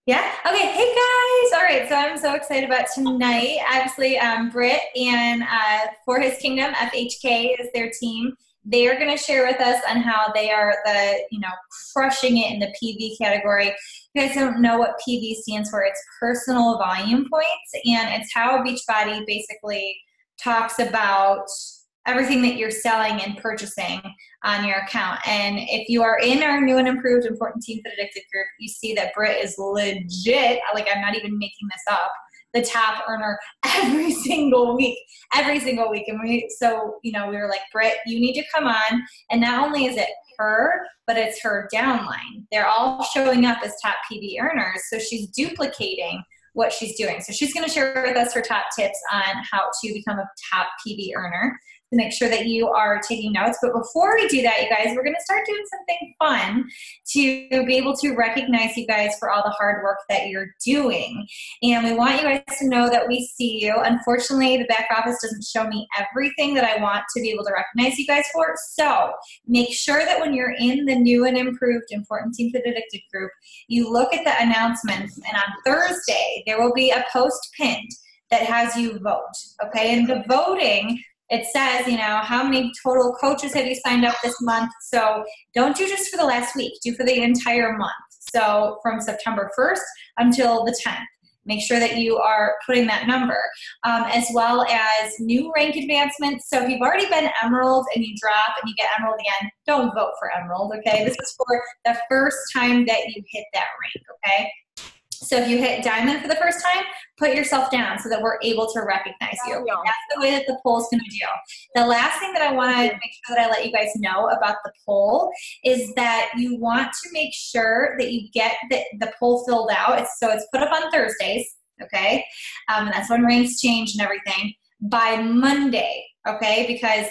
Yeah. Okay. Hey guys. All right. So I'm so excited about tonight. Obviously, Britt and For His Kingdom FHK is their team. They are going to share with us on how they are crushing it in the PV category. If you guys don't know what PV stands for, it's personal volume points, and it's how Beachbody basically talks about everything that you're selling and purchasing on your account. And if you are in our new and improved Important Team Fit Addicted group, you see that Britt is legit, like I'm not even making this up, the top earner every single week, every single week. And we were like, Britt, you need to come on. And not only is it her, but it's her downline. They're all showing up as top PV earners. So she's duplicating what she's doing. So she's going to share with us her top tips on how to become a top PV earner, to make sure that you are taking notes. But before we do that, you guys, we're going to start doing something fun to be able to recognize you guys for all the hard work that you're doing. And we want you guys to know that we see you. Unfortunately, the back office doesn't show me everything that I want to be able to recognize you guys for. So make sure that when you're in the new and improved Important Team Fit Addicted group, you look at the announcements. And on Thursday, there will be a post pinned that has you vote. Okay. And the voting, it says, how many total coaches have you signed up this month? So don't do just for the last week, do for the entire month. So from September 1st until the 10th. Make sure that you are putting that number, as well as new rank advancements. So if you've already been Emerald and you drop and you get Emerald again, don't vote for Emerald, okay? This is for the first time that you hit that rank, okay? So if you hit Diamond for the first time, put yourself down so that we're able to recognize you. Okay? That's the way that the poll is going to do. The last thing that I want to make sure that I let you guys know about the poll is that you want to make sure that you get the poll filled out. So it's put up on Thursdays, okay? And that's when ranks change and everything, by Monday, okay? Because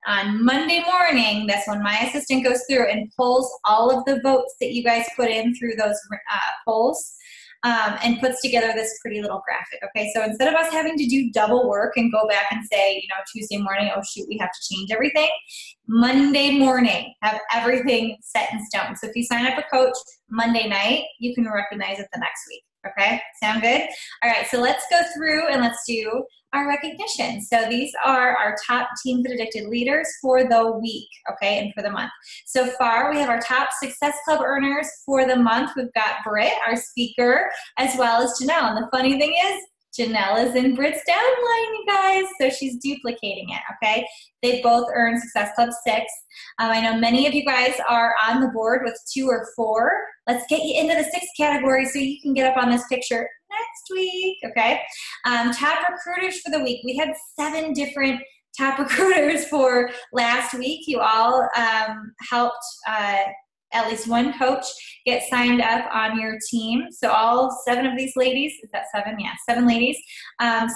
on Monday morning, that's when my assistant goes through and pulls all of the votes that you guys put in through those polls. And puts together this pretty little graphic, okay? So instead of us having to do double work and go back and say, Tuesday morning, oh shoot, we have to change everything, Monday morning, have everything set in stone. So if you sign up a coach Monday night, you can recognize it the next week, okay? Sound good? All right, so let's go through and let's do our recognition. So these are our top Team Fit Addicted leaders for the week, okay, and for the month. So far, we have our top Success Club earners for the month. We've got Britt, our speaker, as well as Janelle. And the funny thing is, Janelle is in Britt's downline, you guys, so she's duplicating it, okay? They both earned Success Club 6. I know many of you guys are on the board with 2 or 4. Let's get you into the 6th category so you can get up on this picture next week, okay? Top recruiters for the week. We had 7 different top recruiters for last week. You all helped at least one coach get signed up on your team. So all 7 of these ladies, is that 7? Yeah, 7 ladies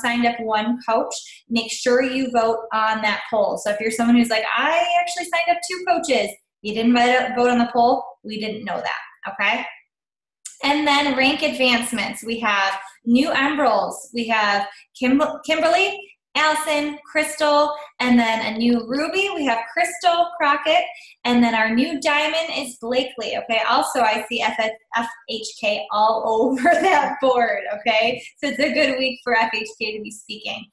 signed up one coach. Make sure you vote on that poll. So if you're someone who's like, I actually signed up 2 coaches, you didn't vote on the poll, we didn't know that, okay? And then rank advancements. We have new Emeralds. We have Kimberly, Allison, Crystal, and then a new Ruby. We have Crystal Crockett, and then our new Diamond is Blakely, okay? Also, I see FHK all over that board, okay? So it's a good week for FHK to be speaking.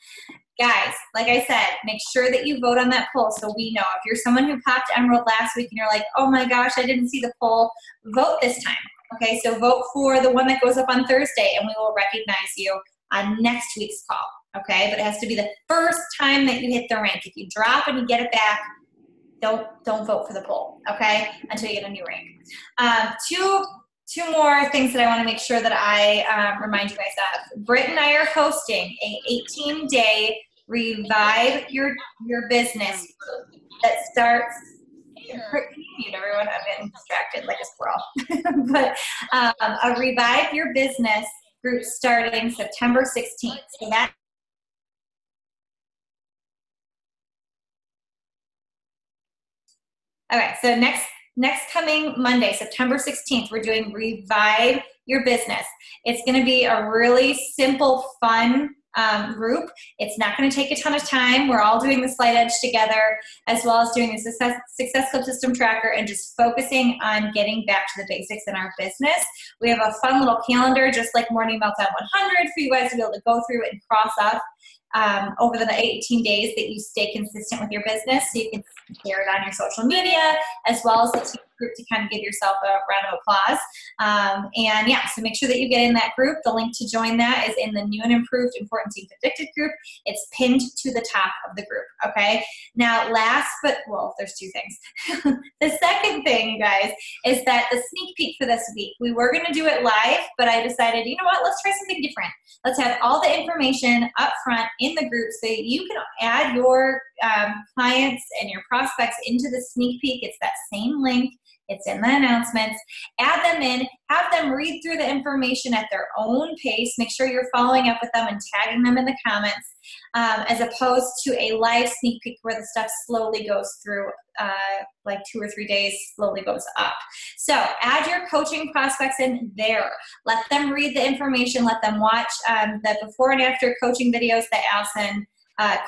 Guys, like I said, make sure that you vote on that poll so we know. If you're someone who popped Emerald last week and you're like, oh my gosh, I didn't see the poll, vote this time, okay? So vote for the one that goes up on Thursday, and we will recognize you on next week's call. Okay, but it has to be the first time that you hit the rank. If you drop and you get it back, don't vote for the poll, okay, until you get a new rank. Two more things that I want to make sure that I remind you guys of. Britt and I are hosting a 18-day Revive Your Business that starts. Britt, can you mute everyone? I'm getting distracted like a squirrel. But a Revive Your Business group starting September 16th. So that. Okay, so next coming Monday, September 16th, we're doing Revive Your Business. It's going to be a really simple, fun group. It's not going to take a ton of time. We're all doing the Slight Edge together, as well as doing the Success Club System Tracker and just focusing on getting back to the basics in our business. We have a fun little calendar, just like Morning Meltdown 100, for you guys to be able to go through and cross off over the 18 days that you stay consistent with your business. So you can share it on your social media, as well as the team group to kind of give yourself a round of applause. And yeah, so make sure that you get in that group. The link to join that is in the new and improved Important Team Predicted group. It's pinned to the top of the group, okay? Now, well, there's two things. The second thing, you guys, is that the sneak peek for this week, we were going to do it live, but I decided, you know what, let's try something different. Let's have all the information up front in the group so that you can add your clients and your prospects into the sneak peek. It's that same link. It's in the announcements. Add them in, have them read through the information at their own pace. Make sure you're following up with them and tagging them in the comments, as opposed to a live sneak peek where the stuff slowly goes through, like 2 or 3 days, slowly goes up. So add your coaching prospects in there. Let them read the information. Let them watch the before and after coaching videos that Allison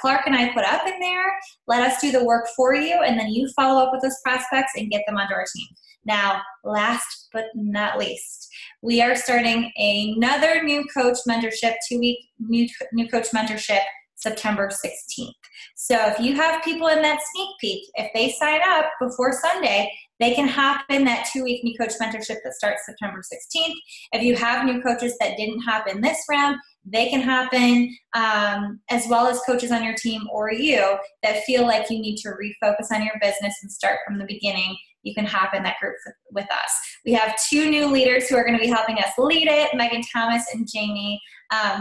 Clark and I put up in there. Let us do the work for you, and then you follow up with those prospects and get them onto our team. Now, last but not least, we are starting another new coach mentorship, 2-week new coach mentorship, September 16th. So if you have people in that sneak peek, if they sign up before Sunday, they can hop in that 2-week new coach mentorship that starts September 16th. If you have new coaches that didn't hop in this round, they can hop in, as well as coaches on your team or you that feel like you need to refocus on your business and start from the beginning. You can hop in that group with us. We have 2 new leaders who are going to be helping us lead it, Megan Thomas and Jamie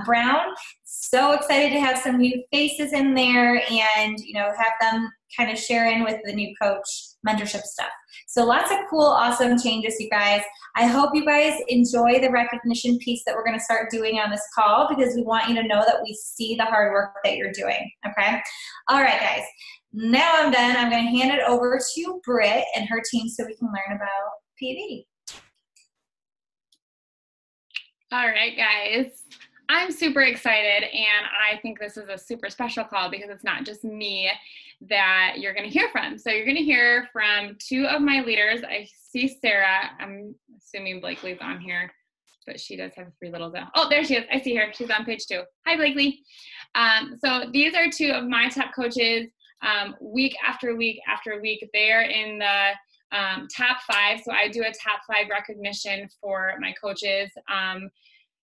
Brown. So excited to have some new faces in there and, you know, have them kind of share in with the new coach mentorship stuff. So lots of cool, awesome changes, you guys. I hope you guys enjoy the recognition piece that we're going to start doing on this call, because we want you to know that we see the hard work that you're doing, okay? All right, guys. Now I'm done. I'm going to hand it over to Britt and her team so we can learn about PV. All right, guys. I'm super excited, and I think this is a super special call because it's not just me that you're going to hear from. So you're going to hear from 2 of my leaders. I see Sarah. I'm assuming Blakely's on here, but she does have 3 littles out. Oh, there she is. I see her. She's on page 2. Hi, Blakely. So these are 2 of my top coaches. Week after week after week, they're in the top 5. So I do a top 5 recognition for my coaches.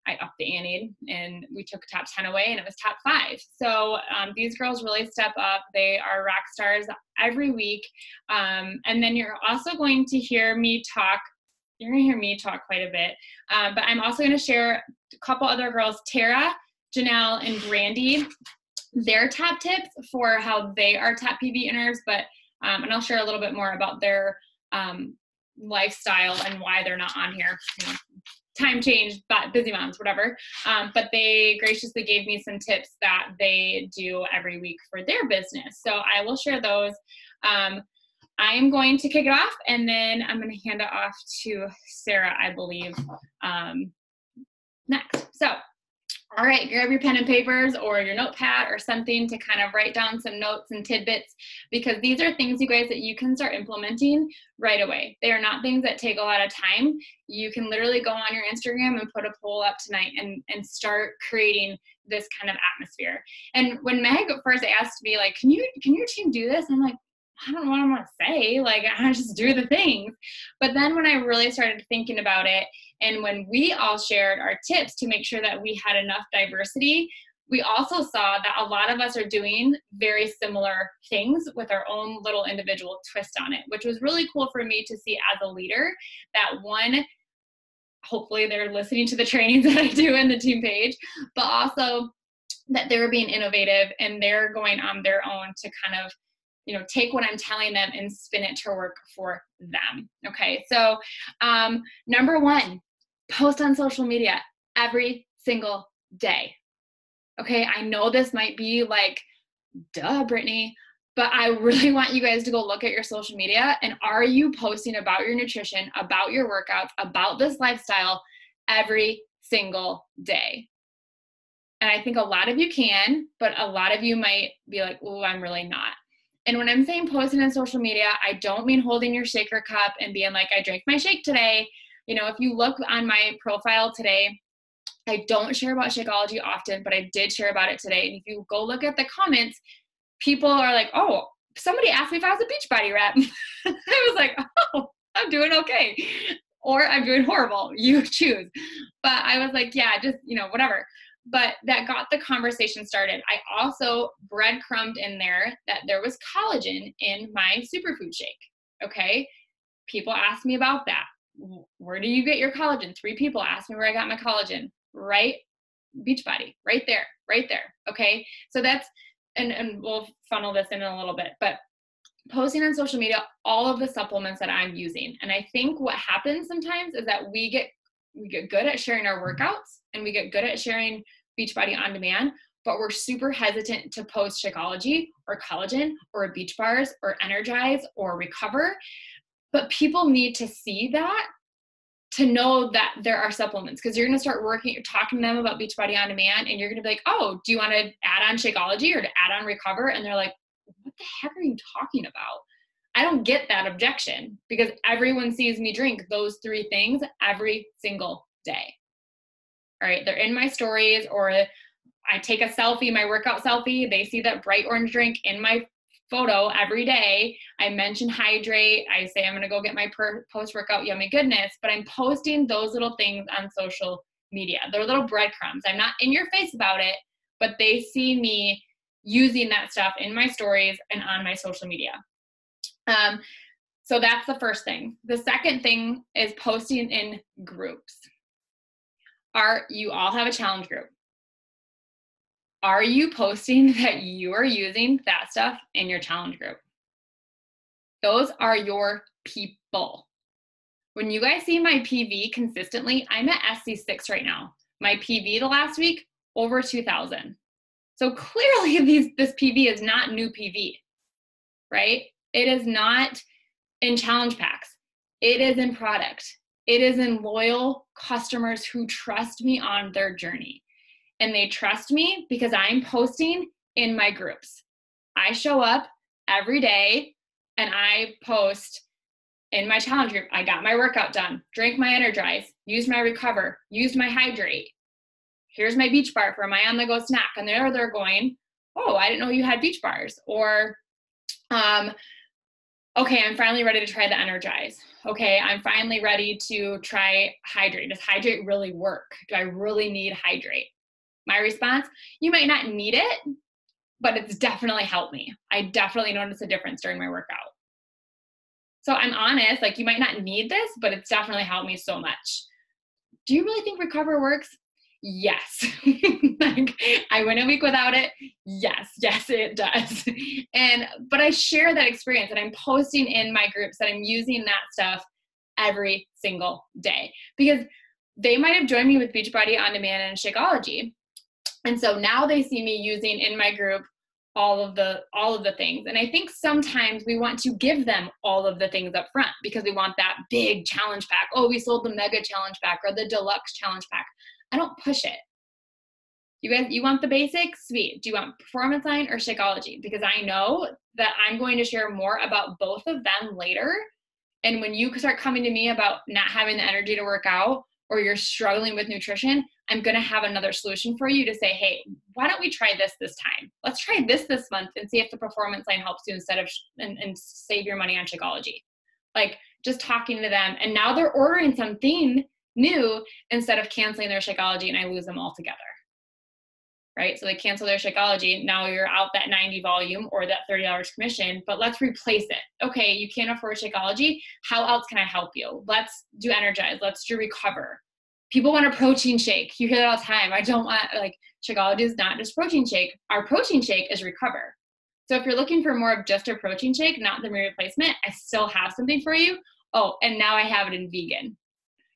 I upped the ante and we took top 10 away and it was top 5. So these girls really step up. They are rock stars every week. And then you're also going to hear me talk. You're going to hear me talk quite a bit. But I'm also going to share a couple other girls, Tara, Janelle, and Brandy, their top tips for how they are top PV earners. But and I'll share a little bit more about their lifestyle and why they're not on here. You know, time change, but busy moms, whatever. But they graciously gave me some tips that they do every week for their business. So I will share those. I'm going to kick it off, and then I'm going to hand it off to Sarah, I believe, next. So, all right, grab your pen and papers or your notepad or something to kind of write down some notes and tidbits, because these are things, you guys, that you can start implementing right away. They are not things that take a lot of time. You can literally go on your Instagram and put a poll up tonight and start creating this kind of atmosphere. And when Meg first asked me, like, can your team do this? I'm like, I don't know what I'm going to say. Like, I just do the things. But then when I really started thinking about it, and when we all shared our tips to make sure that we had enough diversity, we also saw that a lot of us are doing very similar things with our own little individual twist on it, which was really cool for me to see as a leader. That one, hopefully they're listening to the trainings that I do in the team page, but also that they're being innovative and they're going on their own to kind of, you know, take what I'm telling them and spin it to work for them. Okay. So, number 1, post on social media every single day. Okay. I know this might be like, duh, Brittany, but I really want you guys to go look at your social media, and are you posting about your nutrition, about your workouts, about this lifestyle every single day? And I think a lot of you can, but a lot of you might be like, oh, I'm really not. And when I'm saying posting on social media, I don't mean holding your shaker cup and being like, I drank my shake today. You know, if you look on my profile today, I don't share about Shakeology often, but I did share about it today. And if you go look at the comments, people are like, oh, somebody asked me if I was a Beachbody rep. I was like, oh, I'm doing okay. Or I'm doing horrible. You choose. But I was like, yeah, just, you know, whatever. But that got the conversation started. I also breadcrumbed in there that there was collagen in my superfood shake. Okay. People asked me about that. Where do you get your collagen? 3 people asked me where I got my collagen. Right? Beachbody. Right there. Right there. Okay. So that's, and we'll funnel this in a little bit, but posting on social media, all of the supplements that I'm using. And I think what happens sometimes is that we get good at sharing our workouts and we get good at sharing Beachbody on demand, but we're super hesitant to post Shakeology or collagen or beach bars or energize or recover. But people need to see that to know that there are supplements, because you're going to start talking to them about Beachbody on demand, and you're going to be like, oh, do you want to add on Shakeology or to add on recover? And they're like, what the heck are you talking about? I don't get that objection, because everyone sees me drink those 3 things every single day. All right. They're in my stories, or I take a selfie, my workout selfie. They see that bright orange drink in my photo every day. I mention hydrate. I say I'm going to go get my post-workout yummy goodness, but I'm posting those little things on social media. They're little breadcrumbs. I'm not in your face about it, but they see me using that stuff in my stories and on my social media. So that's the first thing. The second thing is posting in groups. You all have a challenge group. Are you posting that you are using that stuff in your challenge group? Those are your people. When you guys see my PV consistently, I'm at SC6 right now. My PV the last week, over 2,000. So clearly this PV is not new PV, right? It is not in challenge packs. It is in product. It is in loyal customers who trust me on their journey. And they trust me because I'm posting in my groups. I show up every day and I post in my challenge group. I got my workout done, drank my Energize, used my Recover, used my Hydrate. Here's my beach bar for my on-the-go snack. And there they're going, oh, I didn't know you had beach bars. Or, okay, I'm finally ready to try the Energize. Okay, I'm finally ready to try Hydrate. Does Hydrate really work? Do I really need Hydrate? My response, you might not need it, but it's definitely helped me. I definitely noticed a difference during my workout. So I'm honest, like, you might not need this, but it's definitely helped me so much. Do you really think Recover works? Yes. Like, I went a week without it. Yes, it does. But I share that experience, and I'm posting in my groups that I'm using that stuff every single day, because they might have joined me with Beachbody on demand and Shakeology. And so now they see me using in my group all of the things. And I think sometimes we want to give them all of the things up front because we want that big challenge pack. Oh, we sold the mega challenge pack or the deluxe challenge pack. I don't push it. You guys, you want the basics? Sweet. Do you want Performance Line or Shakeology? Because I know that I'm going to share more about both of them later. And when you start coming to me about not having the energy to work out, or you're struggling with nutrition, I'm going to have another solution for you to say, hey, why don't we try this time? Let's try this month and see if the Performance Line helps you instead of, and save your money on Shakeology. Like, just talking to them. And now they're ordering something new instead of canceling their Shakeology and I lose them altogether. Right? So they cancel their Shakeology. Now you're out that 90 volume or that $30 commission, but let's replace it. Okay, you can't afford Shakeology. How else can I help you? Let's do Energize. Let's do Recover. People want a protein shake. You hear that all the time. I don't want, like, Shakeology is not just protein shake. Our protein shake is Recover. So if you're looking for more of just a protein shake, not the meal replacement, I still have something for you. Oh, and now I have it in vegan,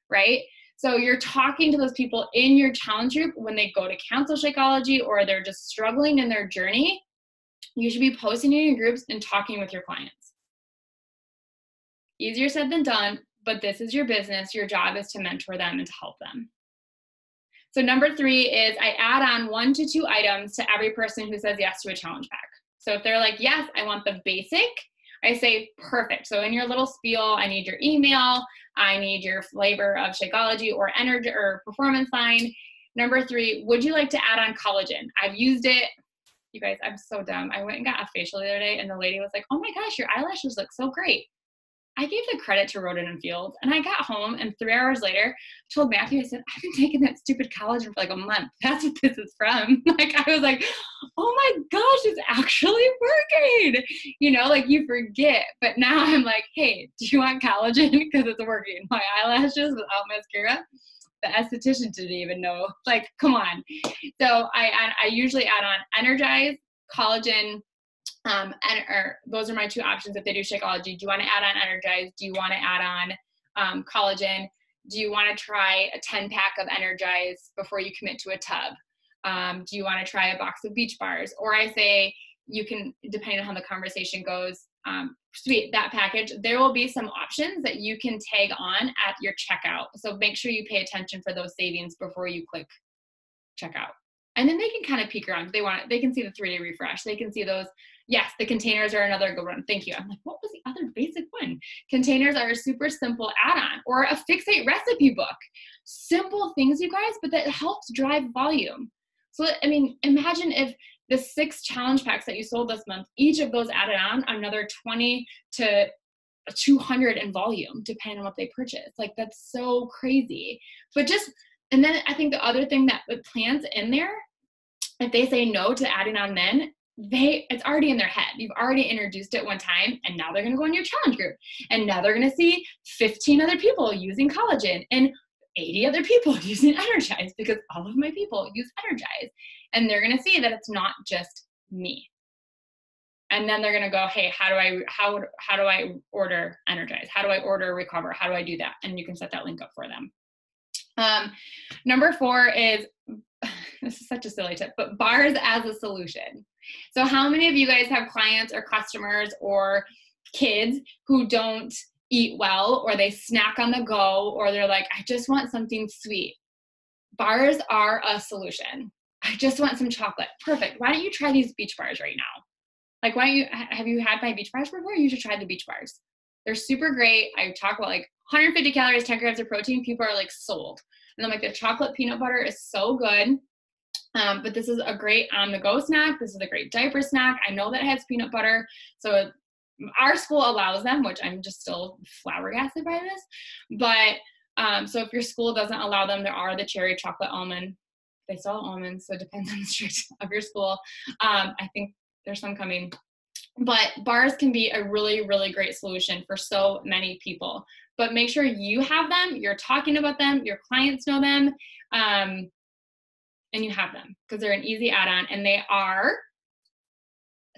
right? So you're talking to those people in your challenge group when they go to cancel Shakeology or they're just struggling in their journey. You should be posting in your groups and talking with your clients. Easier said than done, but this is your business. Your job is to mentor them and to help them. So number 3 is I add on 1 to 2 items to every person who says yes to a challenge pack. So if they're like, yes, I want the basic, I say, perfect. So in your little spiel, I need your email, I need your flavor of Shakeology or energy or performance line. Number 3, would you like to add on collagen? I've used it. You guys, I'm so dumb. I went and got a facial the other day and the lady was like, oh my gosh, your eyelashes look so great. I gave the credit to Roden and Field, and I got home and 3 hours later told Matthew, I said, I've been taking that stupid collagen for like a month. That's what this is from. Like, I was like, oh my gosh, it's actually working. You know, like you forget. But now I'm like, hey, do you want collagen? Because it's working. My eyelashes without mascara. The esthetician didn't even know. Like, come on. So I usually add on Energize, collagen, or those are my 2 options if they do Shakeology. Do you want to add on Energize? Do you want to add on collagen? Do you want to try a 10-pack of Energize before you commit to a tub? Do you want to try a box of beach bars? Or I say you can, depending on how the conversation goes, sweet, that package, there will be some options that you can tag on at your checkout. So make sure you pay attention for those savings before you click checkout. And then they can kind of peek around. If they want it, they can see the 3-day refresh. They can see those. Yes, the containers are another good one. Thank you. I'm like, what was the other basic one? Containers are a super simple add-on, or a Fixate recipe book. Simple things, you guys, but that helps drive volume. So, I mean, imagine if the 6 challenge packs that you sold this month, each of those added on another 20 to 200 in volume, depending on what they purchase. Like, that's so crazy. But just, and then I think the other thing that plants in there, if they say no to adding on then, it's already in their head. You've already introduced it one time, and now they're going to go in your challenge group. And now they're going to see 15 other people using collagen and 80 other people using Energize, because all of my people use Energize. And they're going to see that it's not just me. And then they're going to go, hey, how do I order Energize? How do I order Recover? How do I do that? And you can set that link up for them. Number 4 is, this is such a silly tip, but bars as a solution. So how many of you guys have clients or customers or kids who don't eat well, or they snack on the go, or they're like, I just want something sweet? Bars are a solution. I just want some chocolate. Perfect. Why don't you try these beach bars right now? Like, have you had my beach bars before? You should try the beach bars. They're super great. I talk about like 150 calories, 10 grams of protein. People are like sold. And I'm like, the chocolate peanut butter is so good. But this is a great on-the-go snack. This is a great diaper snack. I know that it has peanut butter. So our school allows them, which I'm just still flabbergasted by this. But so if your school doesn't allow them, there are the cherry chocolate almond. They sell almonds, so it depends on the strict of your school. I think there's some coming. But bars can be a really, really great solution for so many people. But make sure you have them, you're talking about them, your clients know them, and you have them, because they're an easy add-on, and they are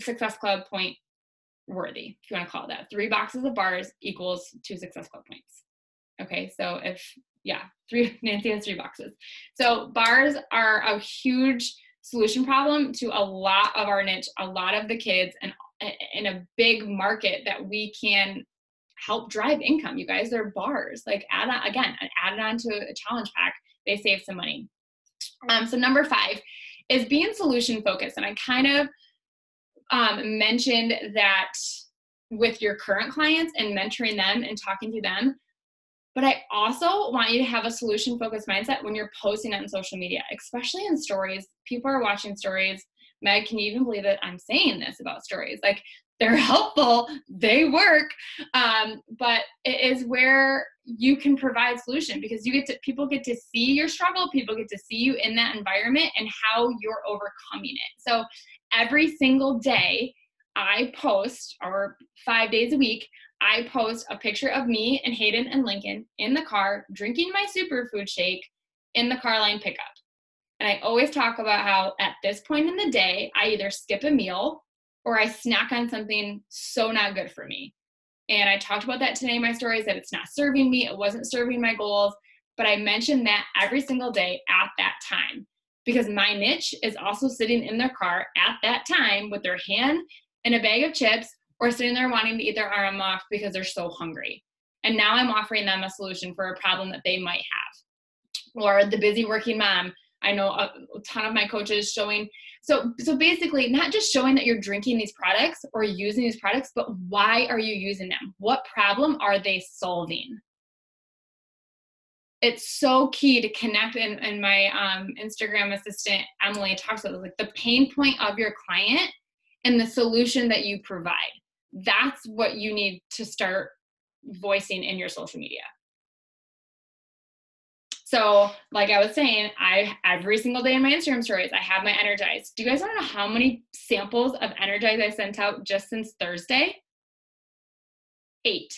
Success Club point worthy, if you want to call it that. 3 boxes of bars equals 2 Success Club points. Okay, so Nancy has 3 boxes. So bars are a huge solution problem to a lot of our niche, a lot of the kids, and in a big market that we can help drive income. You guys, they're bars. Like, add it on to a challenge pack. They save some money. So number 5 is being solution focused. And I kind of mentioned that with your current clients and mentoring them and talking to them. But I also want you to have a solution focused mindset when you're posting on social media, especially in stories. People are watching stories. Meg, can you even believe that I'm saying this about stories? Like, they're helpful, they work, but it is where you can provide solution, because people get to see your struggle, people get to see you in that environment and how you're overcoming it. So every single day I post, or 5 days a week, I post a picture of me and Hayden and Lincoln in the car drinking my superfood shake in the car line pickup. And I always talk about how at this point in the day, I either skip a meal or I snack on something so not good for me. And I talked about that today in my stories, that it's not serving me, it wasn't serving my goals, but I mentioned that every single day at that time, because my niche is also sitting in their car at that time with their hand in a bag of chips, or sitting there wanting to eat their arm off because they're so hungry. And now I'm offering them a solution for a problem that they might have. Or the busy working mom I know a ton of my coaches showing. So basically not just showing that you're drinking these products or using these products, but why are you using them? What problem are they solving? It's so key to connect, and my Instagram assistant, Emily, talks about like the pain point of your client and the solution that you provide. That's what you need to start voicing in your social media. So like I was saying, every single day in my Instagram stories, I have my Energize. Do you guys want to know how many samples of Energize I sent out just since Thursday? 8.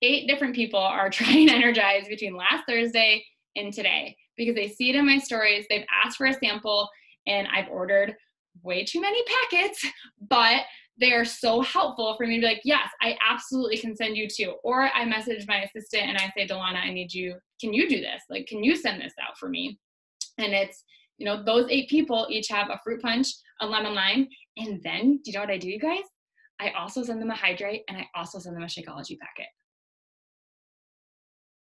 8 different people are trying Energize between last Thursday and today because they see it in my stories. They've asked for a sample, and I've ordered way too many packets, but they are so helpful for me to be like, yes, I absolutely can send you 2. Or I message my assistant and I say, Delana, I need you. Can you do this? Like, can you send this out for me? And it's, you know, those 8 people each have a fruit punch, a lemon lime. And then, do you know what I do, you guys? I also send them a hydrate, and I also send them a Shakeology packet.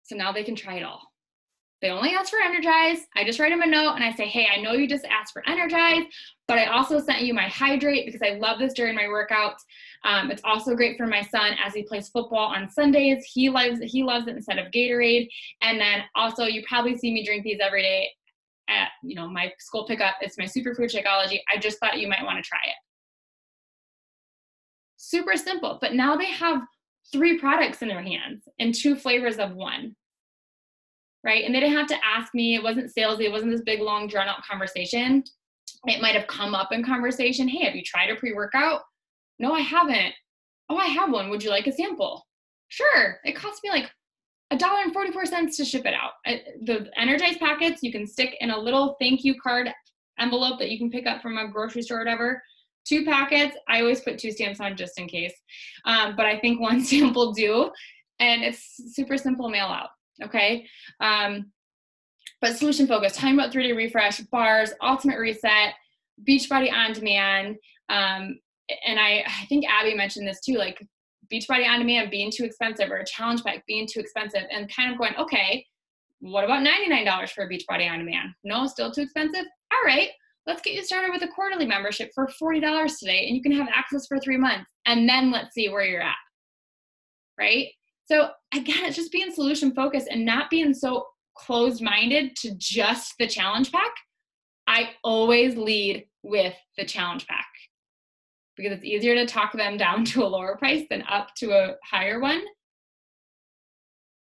So now they can try it all. They only ask for Energize. I just write them a note and I say, hey, I know you just asked for Energize, but I also sent you my hydrate because I love this during my workouts. It's also great for my son as he plays football on Sundays. He loves it instead of Gatorade. And then also you probably see me drink these every day at, you know, my school pickup. It's my superfood Shakeology. I just thought you might want to try it. Super simple, but now they have 3 products in their hands and 2 flavors of one, right? And they didn't have to ask me. It wasn't salesy. It wasn't this big, long, drawn-out conversation. It might have come up in conversation. Hey, have you tried a pre-workout? No, I haven't. Oh, I have one. Would you like a sample? Sure. It cost me like $1.44 to ship it out. The Energize packets, you can stick in a little thank you card envelope that you can pick up from a grocery store or whatever. 2 packets. I always put 2 stamps on just in case. But I think 1 sample do. And it's super simple mail out. Okay. But solution focused, talking about 3-day refresh, bars, ultimate reset, Beachbody on demand. And I think Abby mentioned this too, like Beachbody on demand being too expensive or a challenge pack being too expensive, and kind of going, okay, what about $99 for a Beachbody on demand? No, still too expensive? All right. Let's get you started with a quarterly membership for $40 today, and you can have access for 3 months. And then let's see where you're at, right? So again, it's just being solution focused and not being so closed-minded to just the challenge pack. I always lead with the challenge pack because it's easier to talk them down to a lower price than up to a higher one.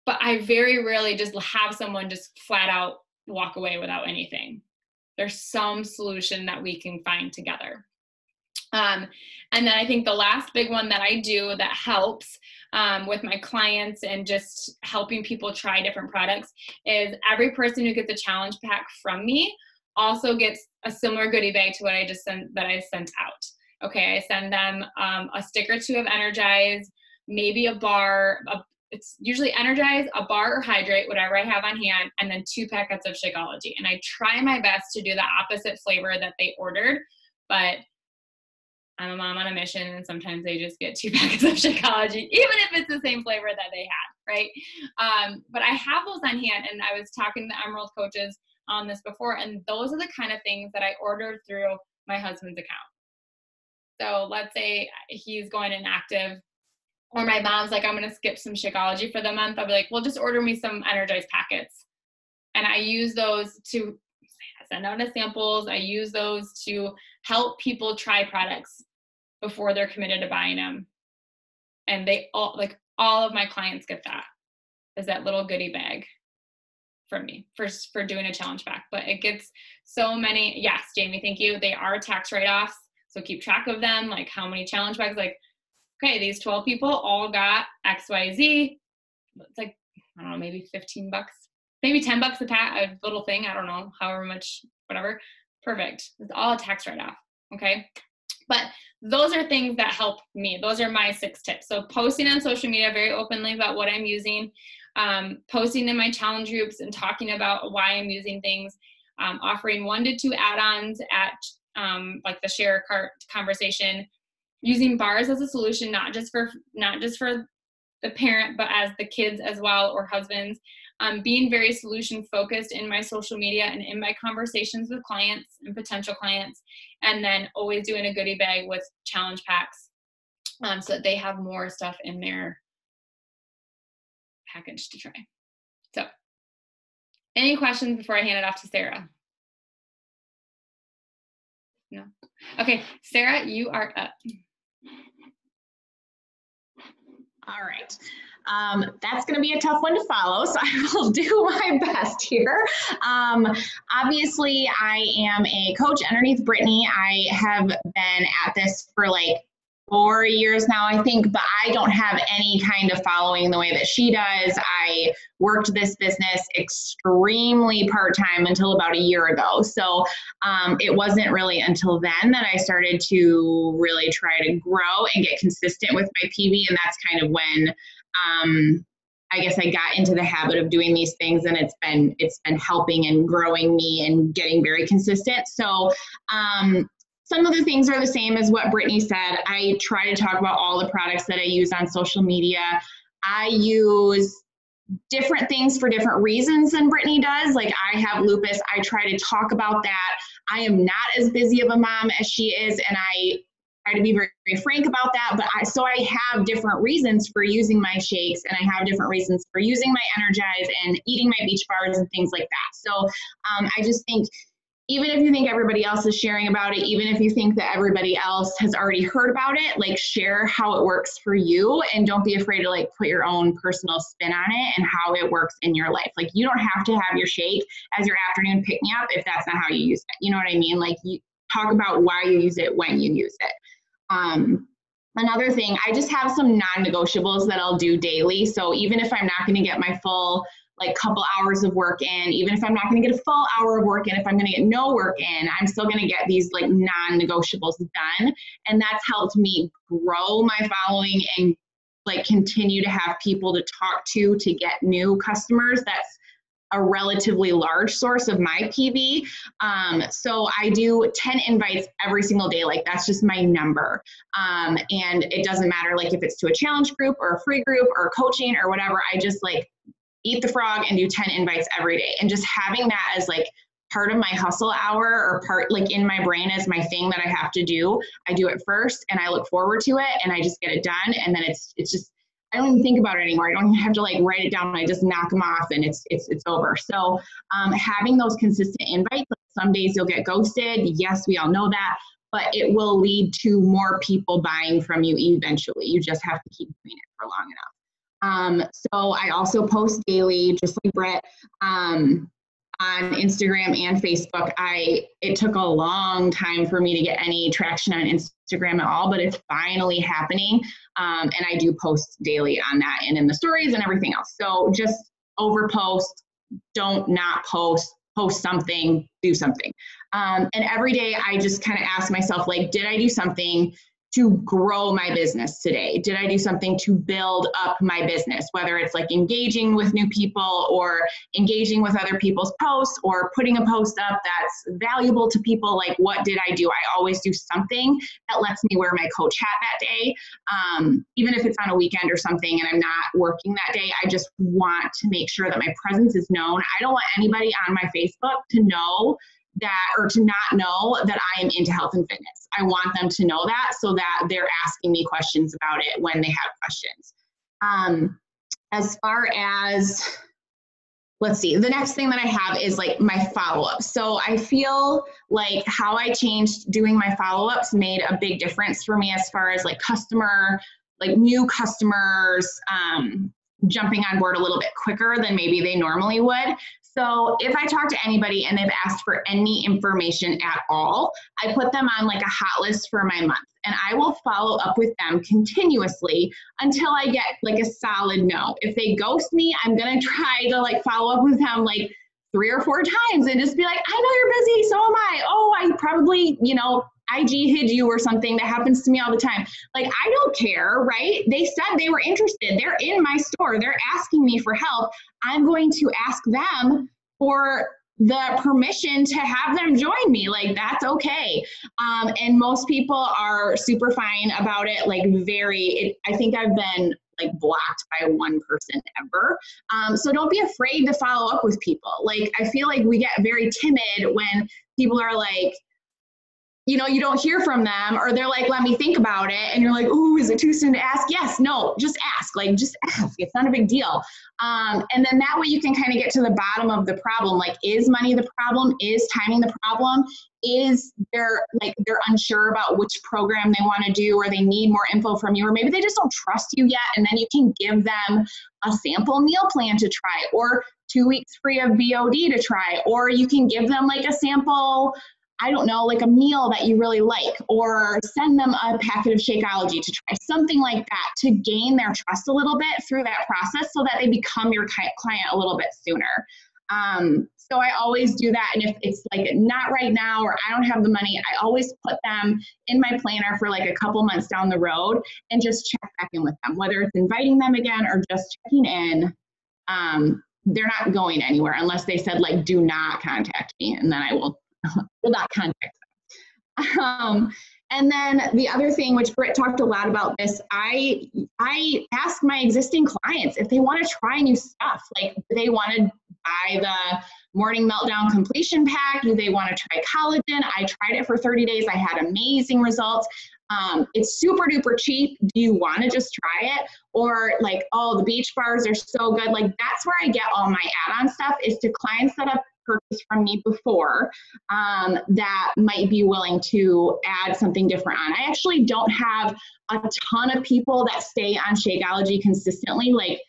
But I very rarely just have someone just flat out walk away without anything. There's some solution that we can find together. And then I think the last big one that I do that helps with my clients and just helping people try different products is every person who gets a challenge pack from me also gets a similar goodie bag to what I just sent out. Okay, I send them a stick or 2 of Energize, maybe a bar, it's usually Energize, a bar or hydrate, whatever I have on hand, and then 2 packets of Shakeology. And I try my best to do the opposite flavor that they ordered, but I'm a mom on a mission, and sometimes they just get 2 packets of Shakeology, even if it's the same flavor that they had, right? But I have those on hand, and I was talking to the Emerald coaches on this before, and those are the kind of things that I ordered through my husband's account. So let's say he's going inactive, or my mom's like, I'm going to skip some Shakeology for the month. I'll be like, well, just order me some Energize packets. And I use those to send out as samples. I use those to help people try products before they're committed to buying them. And they all of my clients get that little goodie bag from me for doing a challenge pack. But it gets so many. Yes, Jamie, thank you. They are tax write-offs. So keep track of them, like how many challenge bags, like, okay, these 12 people all got XYZ. It's like, I don't know, maybe $15, maybe $10 a pack, a little thing. I don't know, however much, whatever. Perfect. It's all a tax write-off. Okay. But those are things that help me. Those are my 6 tips. So posting on social media very openly about what I'm using, posting in my challenge groups and talking about why I'm using things, offering 1 to 2 add-ons at like the share cart conversation, using bars as a solution, not just for the parent, but as the kids as well, or husbands. being very solution focused in my social media and in my conversations with clients and potential clients, and then always doing a goodie bag with challenge packs so that they have more stuff in their package to try. So any questions before I hand it off to Sarah? No? Okay, Sarah, you are up. All right. That's going to be a tough one to follow, so I will do my best here. Obviously, I am a coach underneath Brittany. I have been at this for like 4 years now, I think, but I don't have any kind of following the way that she does. I worked this business extremely part-time until about a year ago. So it wasn't really until then that I started to really try to grow and get consistent with my PV. And that's kind of when I guess I got into the habit of doing these things, and it's been helping and growing me and getting very consistent. So some of the things are the same as what Brittany said. I try to talk about all the products that I use on social media. I use different things for different reasons than Brittany does. Like, I have lupus. I try to talk about that. I am not as busy of a mom as she is, and I try to be very, very frank about that. But I have different reasons for using my shakes, and I have different reasons for using my Energize and eating my beach bars and things like that. So I just think, even if you think everybody else is sharing about it, even if you think that everybody else has already heard about it, like, share how it works for you, and don't be afraid to like put your own personal spin on it and how it works in your life. Like, you don't have to have your shake as your afternoon pick me up if that's not how you use it. You know what I mean? Like, you talk about why you use it when you use it. Another thing, I just have some non-negotiables that I'll do daily. So even if I'm not going to get my full couple hours of work in, even if I'm not going to get a full hour of work in, if I'm going to get no work in, I'm still going to get these non-negotiables done. And that's helped me grow my following and continue to have people to talk to get new customers. That's a relatively large source of my PV. So I do 10 invites every single day. That's just my number. And it doesn't matter if it's to a challenge group or a free group or coaching or whatever. I just eat the frog and do 10 invites every day. And just having that as part of my hustle hour, or part in my brain as my thing that I have to do. I do it first and I look forward to it and I just get it done. And then it's just, I don't even think about it anymore. I don't even have to write it down. I just knock them off and it's over. So having those consistent invites, some days you'll get ghosted. Yes, we all know that, but it will lead to more people buying from you eventually. You just have to keep doing it for long enough. So I also post daily, just like Brett, on Instagram and Facebook. It took a long time for me to get any traction on Instagram at all, but it's finally happening. And I do post daily on that and in the stories and everything else. So just overpost, don't not post something, do something. And every day I just kind of ask myself, did I do something to grow my business today? Did I do something to build up my business? Whether it's engaging with new people or engaging with other people's posts or putting a post up that's valuable to people. What did I do? I always do something that lets me wear my coach hat that day. Even if it's on a weekend or something and I'm not working that day, I just want to make sure that my presence is known. I don't want anybody on my Facebook to know that, or to not know that I am into health and fitness. I want them to know that so that they're asking me questions about it when they have questions. As far as, let's see, the next thing that I have is my follow-ups. So I feel how I changed doing my follow-ups made a big difference for me as far as new customers jumping on board a little bit quicker than maybe they normally would. So if I talk to anybody and they've asked for any information at all, I put them on a hot list for my month, and I will follow up with them continuously until I get a solid no. If they ghost me, I'm going to try to follow up with them 3 or 4 times and just be like, I know you're busy, so am I. Oh, I probably, IG hid you or something. That happens to me all the time. I don't care, right? They said they were interested. They're in my store. They're asking me for help. I'm going to ask them for the permission to have them join me. That's okay. And most people are super fine about it. I think I've been like blocked by one person ever. So don't be afraid to follow up with people. Like, I feel like we get very timid when people are like, you know, you don't hear from them, or they're like, let me think about it. And you're like, ooh, is it too soon to ask? Yes, no, just ask. Like, just ask. It's not a big deal. And then that way you can kind of get to the bottom of the problem. Like, is money the problem? Is timing the problem? Is they're unsure about which program they want to do, or they need more info from you, or maybe they just don't trust you yet. And then you can give them a sample meal plan to try, or 2 weeks free of BOD to try, or you can give them like a sample, I don't know, like a meal that you really like, or send them a packet of Shakeology to try, something like that, to gain their trust a little bit through that process so that they become your client a little bit sooner. So I always do that. And if it's like not right now, or I don't have the money, I always put them in my planner for like a couple months down the road and just check back in with them, whether it's inviting them again or just checking in. They're not going anywhere unless they said like, do not contact me, and then I will not contact them. And then the other thing, which Britt talked a lot about this, I ask my existing clients if they want to try new stuff. Like, do they want to buy the Morning Meltdown Completion Pack? Do they want to try collagen? I tried it for 30 days. I had amazing results. It's super duper cheap. Do you want to just try it? Or like, oh, the beach bars are so good. Like, that's where I get all my add-on stuff, is to clients that have purchased from me before that might be willing to add something different on. I actually don't have a ton of people that stay on Shakeology consistently. Like,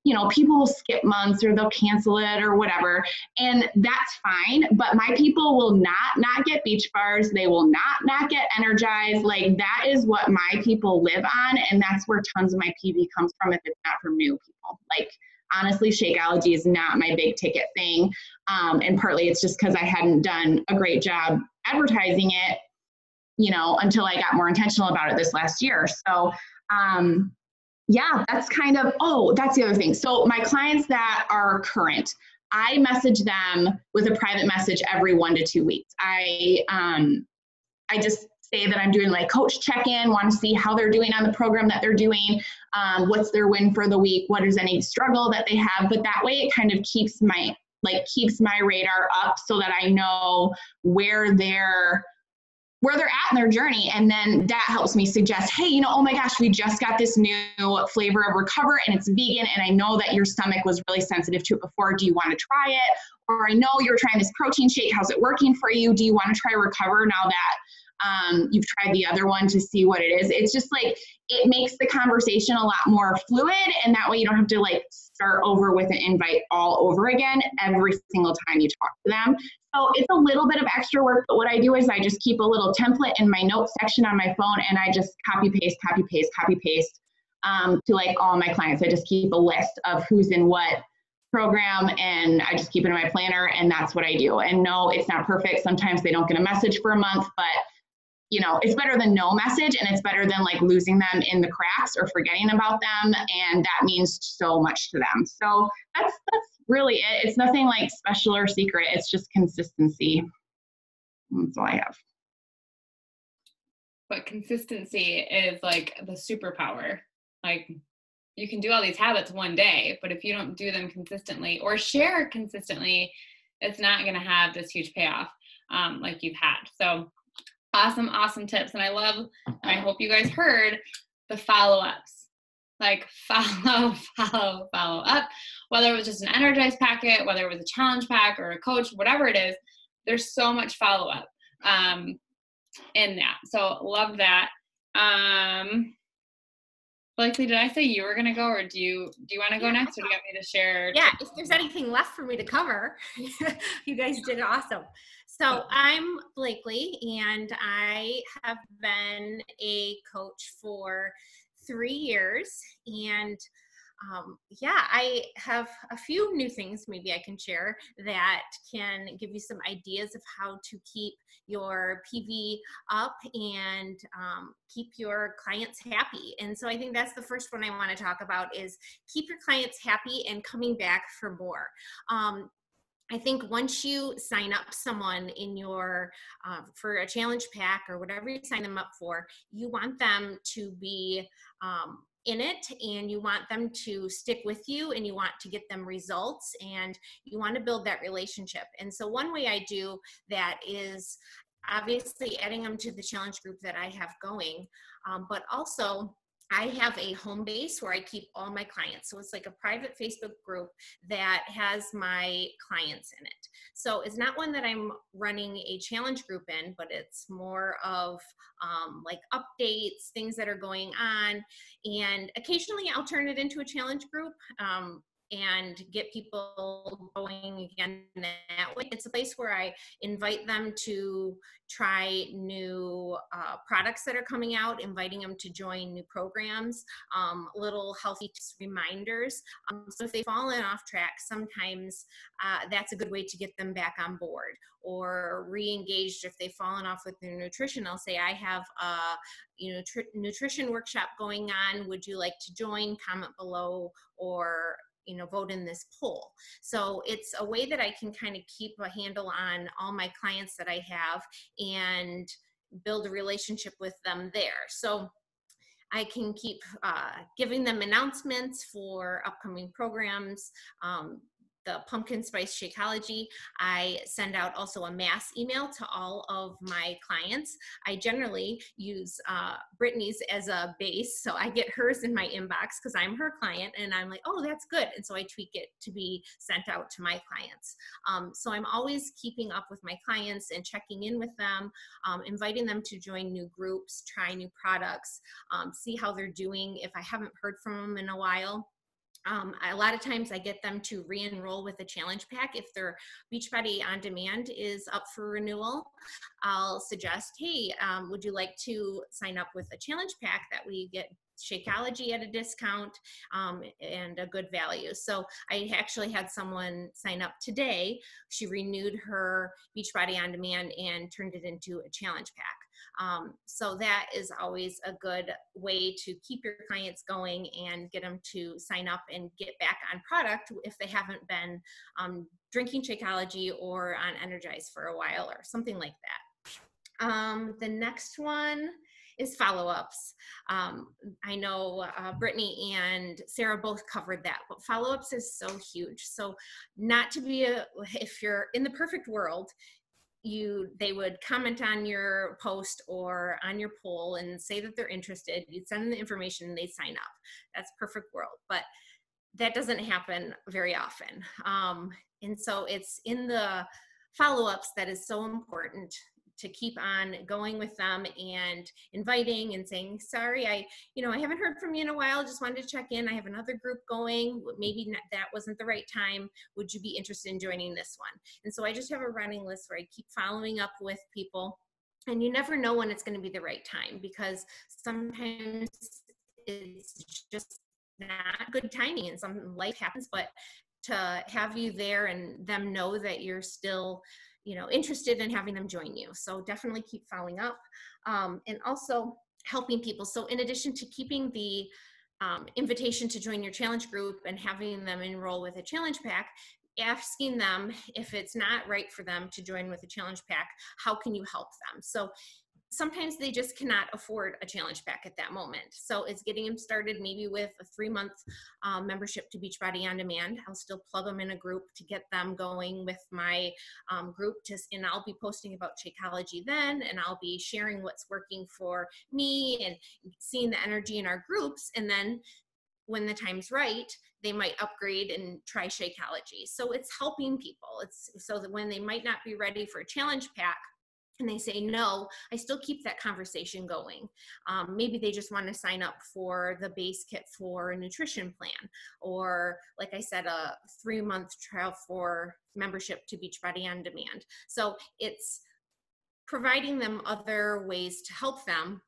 you know, people will skip months, or they'll cancel it or whatever, and that's fine. But my people will not get beach bars. They will not get energized. Like, that is what my people live on, and that's where tons of my PV comes from if it's not from new people. Like, honestly, Shakeology is not my big ticket thing. And partly it's just because I hadn't done a great job advertising it, you know, until I got more intentional about it this last year. So, yeah, that's kind of, oh, that's the other thing. So my clients that are current, I message them with a private message every 1 to 2 weeks. I just say that I'm doing like coach check-in, want to see how they're doing on the program that they're doing, what's their win for the week, what is any struggle that they have. But that way it kind of keeps my radar up so that I know where they're at in their journey. And then that helps me suggest, hey, you know, oh my gosh, we just got this new flavor of Recover and it's vegan, and I know that your stomach was really sensitive to it before. Do you want to try it? Or I know you're trying this protein shake. How's it working for you? Do you want to try Recover now that you've tried the other one, to see what it is? It's just like, it makes the conversation a lot more fluid, and that way you don't have to like start over with an invite all over again every single time you talk to them. So it's a little bit of extra work, but what I do is I just keep a little template in my notes section on my phone, and I just copy paste to like all my clients. I just keep a list of who's in what program, and I just keep it in my planner, and that's what I do. And no, it's not perfect. Sometimes they don't get a message for a month, but you know, it's better than no message, and it's better than like losing them in the cracks or forgetting about them. And that means so much to them. So that's really it. It's nothing like special or secret. It's just consistency. That's all I have. But consistency is like the superpower. Like, you can do all these habits one day, but if you don't do them consistently or share consistently, it's not going to have this huge payoff like you've had. So awesome tips. And I hope you guys heard the follow-ups. Like, follow up, whether it was just an energized packet, whether it was a challenge pack or a coach, whatever it is, there's so much follow-up in that. So love that. Blakely, did I say you were going to go, or do you want to go next, or do you want me to share? Yeah, if there's anything left for me to cover, you guys did awesome. So I'm Blakely, and I have been a coach for 3 years, and I have a few new things maybe I can share that can give you some ideas of how to keep your PV up and keep your clients happy. And so I think that's the first one I want to talk about, is keep your clients happy and coming back for more. I think once you sign up someone in your, for a challenge pack or whatever you sign them up for, you want them to be in it, and you want them to stick with you, and you want to get them results, and you want to build that relationship. And so one way I do that is obviously adding them to the challenge group that I have going, but also I have a home base where I keep all my clients. So it's like a private Facebook group that has my clients in it. So it's not one that I'm running a challenge group in, but it's more of like updates, things that are going on. And occasionally I'll turn it into a challenge group. And get people going again that way. It's a place where I invite them to try new products that are coming out, inviting them to join new programs, little healthy reminders. So if they've fallen off track, sometimes that's a good way to get them back on board, or re-engaged if they've fallen off with their nutrition. I'll say, I have a nutrition workshop going on. Would you like to join? Comment below, or vote in this poll. So it's a way that I can kind of keep a handle on all my clients that I have and build a relationship with them there. So I can keep giving them announcements for upcoming programs. The pumpkin spice Shakeology, I send out also a mass email to all of my clients. I generally use Brittany's as a base, so I get hers in my inbox because I'm her client, and I'm like, oh, that's good, and so I tweak it to be sent out to my clients. So I'm always keeping up with my clients and checking in with them, inviting them to join new groups, try new products, see how they're doing if I haven't heard from them in a while. A lot of times I get them to re-enroll with a challenge pack. If their Beachbody On Demand is up for renewal, I'll suggest, hey, would you like to sign up with a challenge pack that we get Shakeology at a discount and a good value. So I actually had someone sign up today. She renewed her Beachbody On Demand and turned it into a challenge pack. So that is always a good way to keep your clients going and get them to sign up and get back on product if they haven't been drinking Shakeology or on Energize for a while or something like that. The next one is follow-ups. I know Brittany and Sarah both covered that, but follow-ups is so huge. So not to be if you're in the perfect world, they would comment on your post or on your poll and say that they're interested. You'd send them the information and they'd sign up. That's perfect world, but that doesn't happen very often. And so it's in the follow-ups that is so important to keep on going with them and inviting and saying, sorry, I haven't heard from you in a while. Just wanted to check in. I have another group going. Maybe that wasn't the right time. Would you be interested in joining this one? And so I just have a running list where I keep following up with people, and you never know when it's going to be the right time, because sometimes it's just not good timing and some life happens, but to have you there and them know that you're still interested in having them join you. So definitely keep following up, and also helping people. So in addition to keeping the invitation to join your challenge group and having them enroll with a challenge pack, asking them if it's not right for them to join with a challenge pack, how can you help them? So sometimes they just cannot afford a challenge pack at that moment. So it's getting them started maybe with a 3-month membership to Beachbody On Demand. I'll still plug them in a group to get them going with my group, and I'll be posting about Shakeology then, and I'll be sharing what's working for me and seeing the energy in our groups. And then when the time's right, they might upgrade and try Shakeology. So it's helping people. It's so that when they might not be ready for a challenge pack, and they say no, I still keep that conversation going. Maybe they just want to sign up for the base kit for a nutrition plan, or like I said, a 3-month trial for membership to Beachbody On Demand. So it's providing them other ways to help them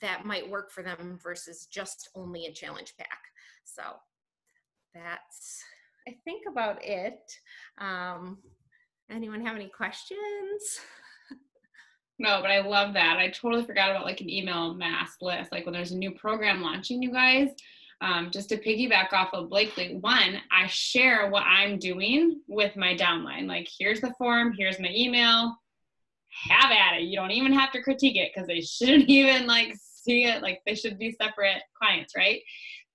that might work for them versus just only a challenge pack. So that's, I think, about it. Anyone have any questions? No, but I love that. I totally forgot about like an email mass list. Like when there's a new program launching, you guys, just to piggyback off of Blakely, one, I share what I'm doing with my downline. Like, here's the form, here's my email, have at it. You don't even have to critique it because they shouldn't even like see it, like they should be separate clients, right?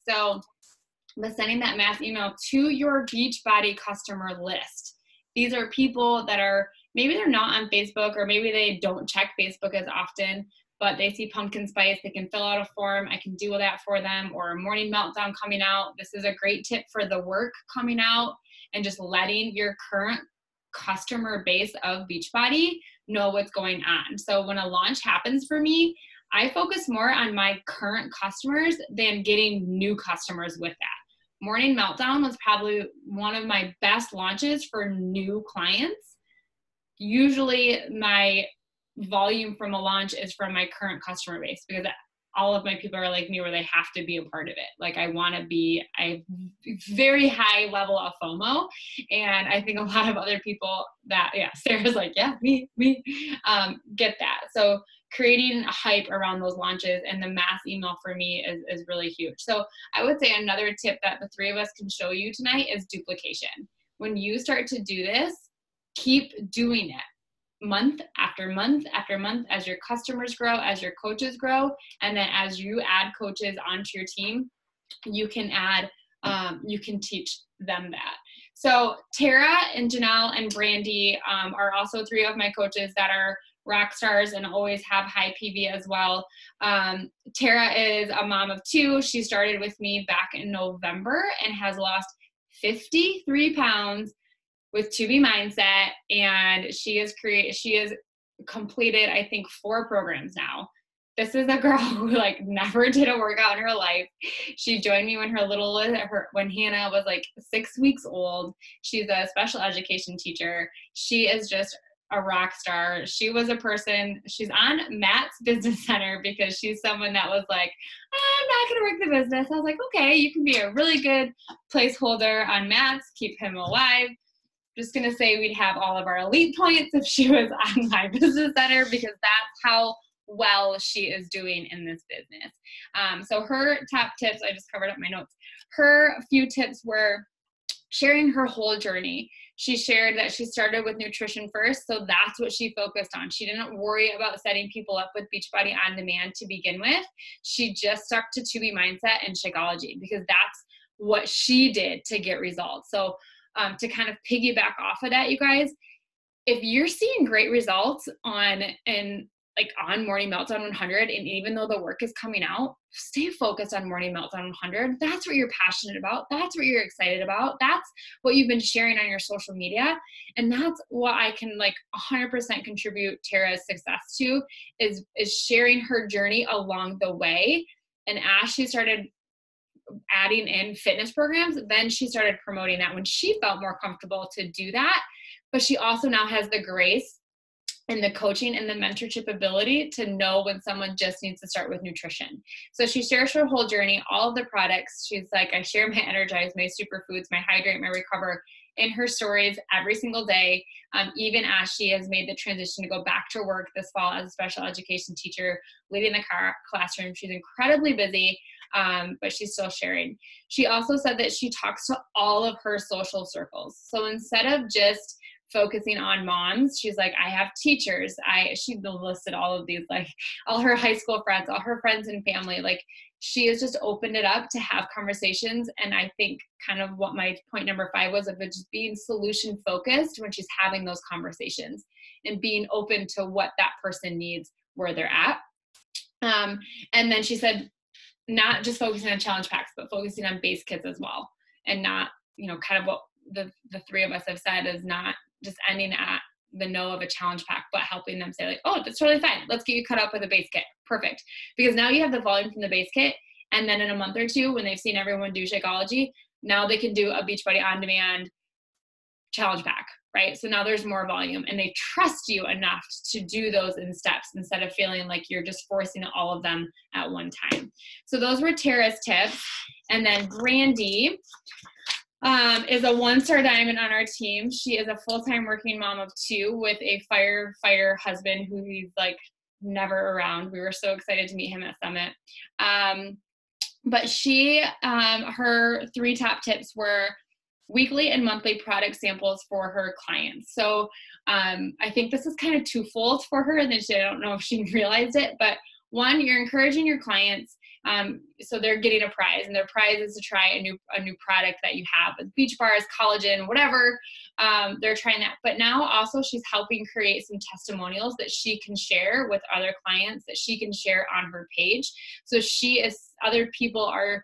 So, but sending that mass email to your Beachbody customer list. These are people that are, maybe they're not on Facebook, or maybe they don't check Facebook as often, but they see pumpkin spice, they can fill out a form, I can do that for them, or a morning meltdown coming out. This is a great tip for the work coming out, and just letting your current customer base of Beachbody know what's going on. So when a launch happens for me, I focus more on my current customers than getting new customers with that. Morning Meltdown was probably one of my best launches for new clients. Usually my volume from a launch is from my current customer base, because all of my people are like me, where they have to be a part of it. Like I have very high level of FOMO. And I think a lot of other people that, Sarah's like, yeah, me, get that. So creating a hype around those launches and the mass email for me is really huge. So I would say another tip that the three of us can show you tonight is duplication. When you start to do this, keep doing it. Month after month after month, as your customers grow, as your coaches grow, and then as you add coaches onto your team, you can you can teach them that. So Tara and Janelle and Brandy are also three of my coaches that are rock stars and always have high PV as well. Tara is a mom of two. She started with me back in November and has lost 53 pounds with To Be Mindset, and she has completed, I think, 4 programs now. This is a girl who like never did a workout in her life. She joined me when when Hannah was like 6 weeks old. She's a special education teacher. She is just a rock star. She was a person, she's on Matt's business center because she's someone that was like, I'm not going to work the business. I was like, okay, you can be a really good placeholder on Matt's, keep him alive. Just going to say we'd have all of our elite points if she was on my business center, because that's how well she is doing in this business. So her top tips, I just covered up my notes. Her few tips were sharing her whole journey. She shared that she started with nutrition first, so that's what she focused on. She didn't worry about setting people up with Beachbody On Demand to begin with. She just stuck to Be Mindset and Shakeology, because that's what she did to get results. So to kind of piggyback off of that, you guys, if you're seeing great results on Morning Meltdown 100, and even though the work is coming out, stay focused on Morning Meltdown 100. That's what you're passionate about. That's what you're excited about. That's what you've been sharing on your social media. And that's what I can 100% contribute Tara's success to, is sharing her journey along the way. And as she started adding in fitness programs, then she started promoting that when she felt more comfortable to do that. But she also now has the grace and the coaching and the mentorship ability to know when someone just needs to start with nutrition. So she shares her whole journey, all of the products. She's like, I share my Energize, my superfoods, my Hydrate, my Recover in her stories every single day, even as she has made the transition to go back to work this fall as a special education teacher, leading the classroom. She's incredibly busy, but she's still sharing. She also said that she talks to all of her social circles. So instead of just focusing on moms, she's like, I have teachers. She listed all of these, all her high school friends, all her friends and family. She has just opened it up to have conversations. And I think kind of what my point number 5 was, of it just being solution focused when she's having those conversations and being open to what that person needs, where they're at. And then she said, not just focusing on challenge packs, but focusing on base kits as well. And not, kind of what the three of us have said, is not just ending at the no of a challenge pack, but helping them say oh, that's totally fine. Let's get you cut up with a base kit. Perfect. Because now you have the volume from the base kit. And then in a month or two, when they've seen everyone do Shakeology, now they can do a Beachbody On Demand challenge pack, right? So now there's more volume, and they trust you enough to do those in steps instead of feeling like you're just forcing all of them at one time. So those were Tara's tips. And then Brandy is a 1-star diamond on our team. She is a full-time working mom of 2 with a firefighter husband who he's never around. We were so excited to meet him at Summit. But she, her 3 top tips were weekly and monthly product samples for her clients. So I think this is kind of twofold for her, and then I don't know if she realized it, but one, you're encouraging your clients. So they're getting a prize, and their prize is to try a new product that you have, with beach bars, collagen, whatever. They're trying that. But now also she's helping create some testimonials that she can share with other clients, that she can share on her page. So other people are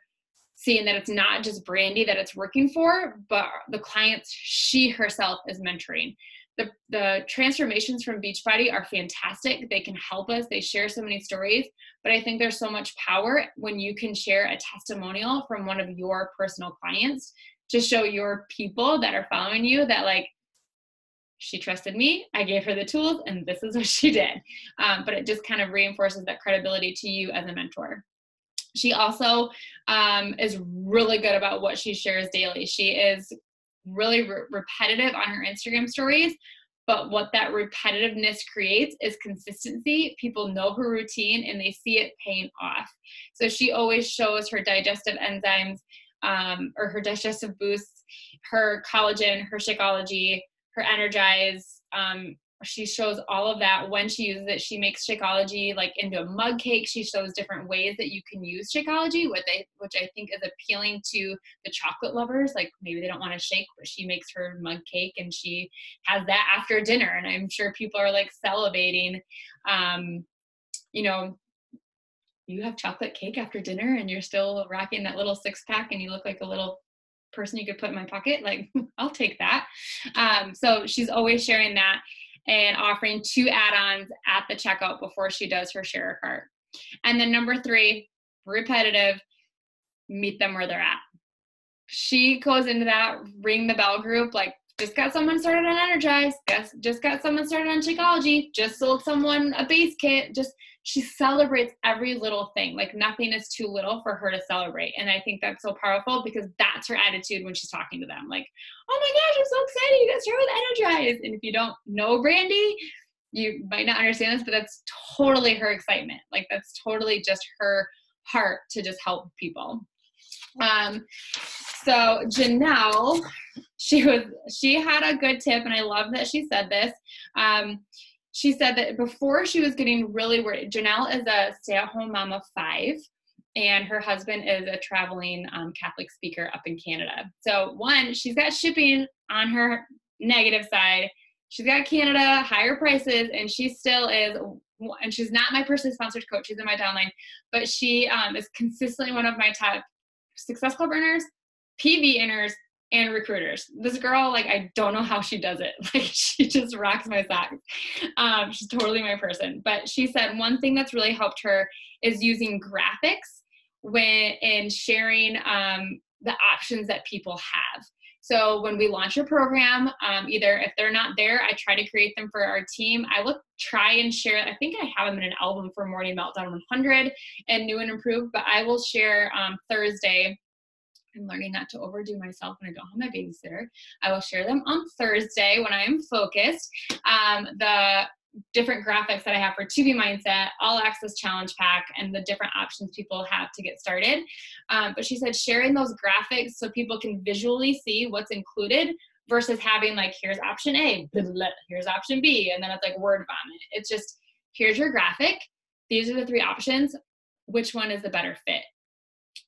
seeing that it's not just Brandy that it's working for, but the clients she herself is mentoring. The transformations from Beachbody are fantastic. They can help us. They share so many stories, but I think there's so much power when you can share a testimonial from one of your personal clients to show your people that are following you that, like, she trusted me, I gave her the tools, and this is what she did. But it just kind of reinforces that credibility to you as a mentor. She also is really good about what she shares daily. She is really repetitive on her Instagram stories, but what that repetitiveness creates is consistency. People know her routine and they see it paying off. So she always shows her digestive enzymes, or her digestive boosts, her collagen, her Shakeology, her Energize. She shows all of that when she uses it. She makes Shakeology like into a mug cake. She shows different ways that you can use Shakeology, which I think is appealing to the chocolate lovers. Like, maybe they don't want to shake, but she makes her mug cake and she has that after dinner. And I'm sure people are like salivating. You know, you have chocolate cake after dinner and you're still rocking that little 6-pack and you look like a little person you could put in my pocket. Like, I'll take that. So she's always sharing that and offering 2 add-ons at the checkout before she does her share a cart. And then number 3, repetitive, meet them where they're at. She goes into that ring the bell group, like, just got someone started on Energize, just got someone started on Shakeology, just sold someone a base kit. She celebrates every little thing. Like, nothing is too little for her to celebrate. And I think that's so powerful because that's her attitude when she's talking to them. Like, oh my gosh, I'm so excited you got started with Energize. And if you don't know Brandy, you might not understand this, but that's totally her excitement. Like, that's totally just her heart to just help people. So Janelle, she had a good tip, and I love that she said this. She said that before she was getting really worried, Janelle is a stay-at-home mom of 5, and her husband is a traveling Catholic speaker up in Canada. So one, she's got shipping on her negative side. She's got Canada, higher prices, and she still is, and she's not my personally sponsored coach, she's in my downline, but she is consistently one of my top Success Club earners, PV earners, and recruiters. This girl, like, I don't know how she does it. Like, she just rocks my socks. She's totally my person. But she said one thing that's really helped her is using graphics in sharing the options that people have. So when we launch a program, either if they're not there, I try to create them for our team. I try and share, I think I have them in an album for Morning Meltdown 100 and New and Improved, but I will share Thursday. I'm learning not to overdo myself when I don't have my babysitter. I will share them on Thursday when I am focused. The different graphics that I have for 2B Mindset, All Access Challenge Pack, and the different options people have to get started. But she said sharing those graphics so people can visually see what's included versus having like, here's option A, here's option B, and then it's like word vomit. It's just, here's your graphic. These are the 3 options. Which one is the better fit?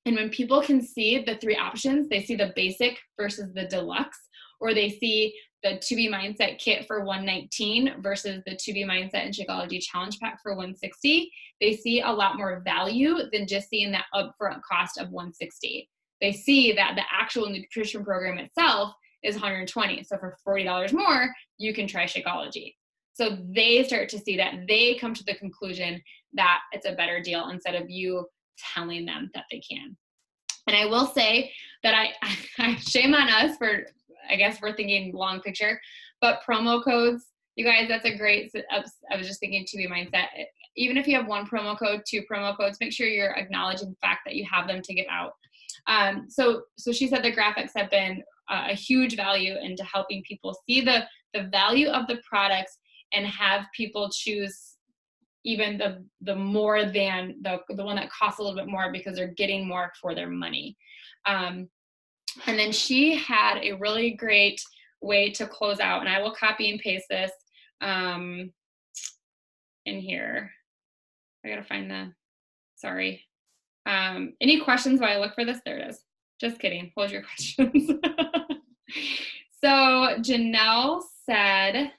And when people can see the 3 options, they see the basic versus the deluxe, or they see the 2B Mindset kit for $119 versus the 2B Mindset and Shakeology Challenge Pack for $160. They see a lot more value than just seeing that upfront cost of $160. They see that the actual nutrition program itself is $120. So for $40 more, you can try Shakeology. So they start to see that. They come to the conclusion that it's a better deal instead of you telling them that they can. And I will say that I shame on us for, I guess we're thinking long picture, but promo codes, you guys, that's a great, I was just thinking 2B Mindset. Even if you have 1 promo code, 2 promo codes, make sure you're acknowledging the fact that you have them to give out. So she said the graphics have been a huge value into helping people see the value of the products and have people choose even the more than the one that costs a little bit more because they're getting more for their money. And then she had a really great way to close out, and I will copy and paste this in here. I gotta find sorry. Any questions while I look for this? There it is. Just kidding. Hold your questions. So Janelle said,